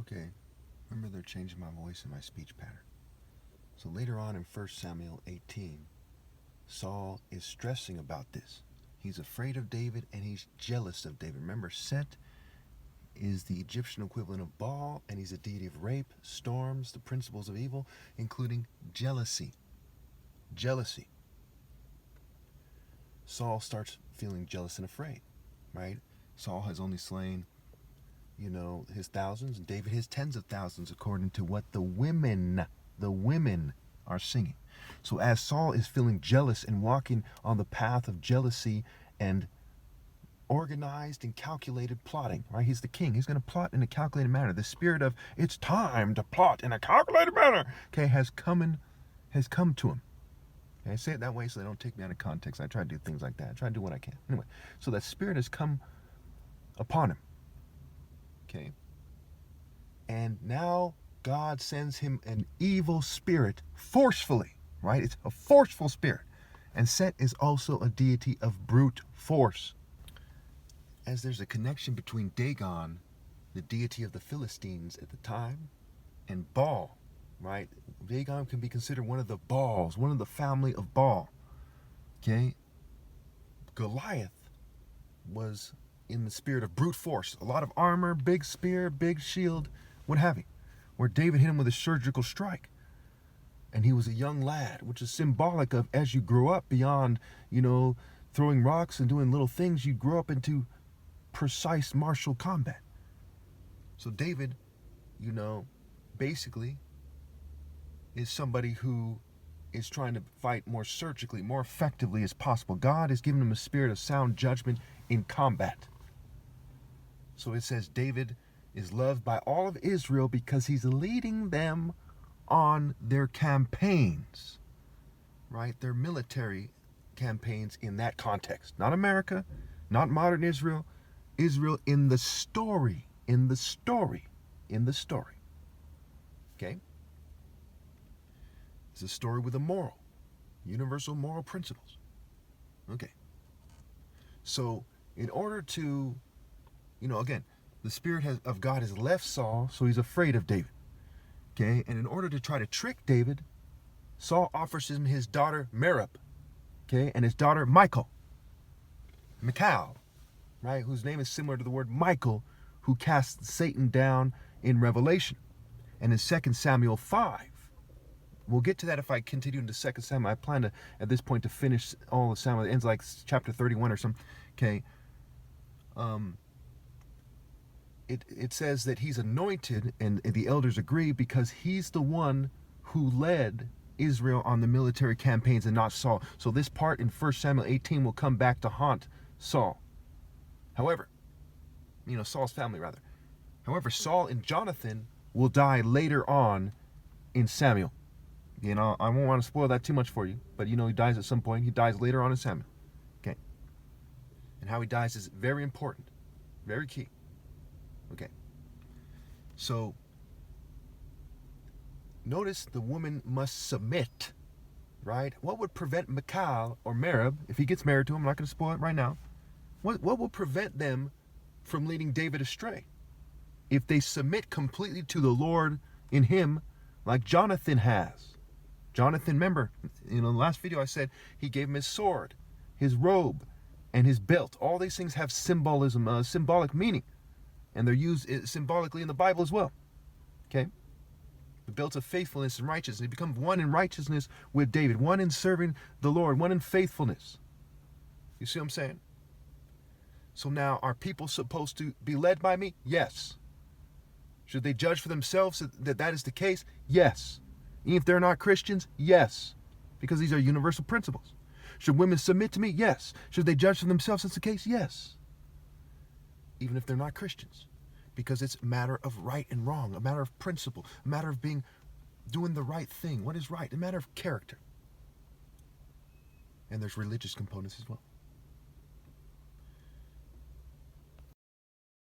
Okay, remember they're changing my voice and my speech pattern. So later on in 1 Samuel 18, Saul is stressing about this. He's afraid of David and he's jealous of David. Remember, Set is the Egyptian equivalent of Baal, and he's a deity of rape, storms, the principles of evil, including jealousy. Jealousy. Saul starts feeling jealous and afraid, right? Saul has only slain, his thousands, and David his tens of thousands, according to what the women are singing. So as Saul is feeling jealous and walking on the path of jealousy and organized and calculated plotting, right? He's the king. He's going to plot in a calculated manner. The spirit of it's time to plot in a calculated manner, okay, has come to him. Okay, I say it that way so they don't take me out of context. I try to do things like that. I try to do what I can. Anyway, so that spirit has come upon him. Okay. And now God sends him an evil spirit forcefully, right? It's a forceful spirit. And Set is also a deity of brute force. As there's a connection between Dagon, the deity of the Philistines at the time, and Baal, right? Dagon can be considered one of the Baals, one of the family of Baal. Okay? Goliath was in the spirit of brute force. A lot of armor, big spear, big shield, what have you. Where David hit him with a surgical strike. And he was a young lad, which is symbolic of as you grow up beyond, throwing rocks and doing little things, you grow up into precise martial combat. So David, basically is somebody who is trying to fight more surgically, more effectively as possible. God has given him a spirit of sound judgment in combat. So it says David is loved by all of Israel because he's leading them on their campaigns, right? Their military campaigns in that context. Not America, not modern Israel. Israel in the story. Okay? It's a story with a universal moral principles. Okay. So, in order to, again, the Spirit of God has left Saul, so he's afraid of David. Okay? And in order to try to trick David, Saul offers him his daughter Merab, okay, and his daughter Michal, right, whose name is similar to the word Michael, who cast Satan down in Revelation. And in 2 Samuel 5, we'll get to that if I continue into 2 Samuel. I plan to, at this point, to finish all of Samuel. It ends like chapter 31 or something. Okay. It says that he's anointed, and the elders agree, because he's the one who led Israel on the military campaigns and not Saul. So this part in 1 Samuel 18 will come back to haunt Saul. However, Saul's family rather. However, Saul and Jonathan will die later on in Samuel. I won't want to spoil that too much for you, but he dies at some point. He dies later on in Samuel. Okay. And how he dies is very important, very key. Okay. So, notice the woman must submit, right? What would prevent Michal or Merab, if he gets married to him, I'm not going to spoil it right now, what will prevent them from leading David astray? If they submit completely to the Lord in him, like Jonathan has. Jonathan, remember, in the last video I said he gave him his sword, his robe, and his belt. All these things have symbolism, symbolic meaning. And they're used symbolically in the Bible as well. Okay? The belt of faithfulness and righteousness. He becomes one in righteousness with David, one in serving the Lord, one in faithfulness. You see what I'm saying? So now, are people supposed to be led by me? Yes. Should they judge for themselves that is the case? Yes. Even if they're not Christians? Yes. Because these are universal principles. Should women submit to me? Yes. Should they judge for themselves that's the case? Yes. Even if they're not Christians. Because it's a matter of right and wrong, a matter of principle, a matter of doing the right thing. What is right? A matter of character. And there's religious components as well.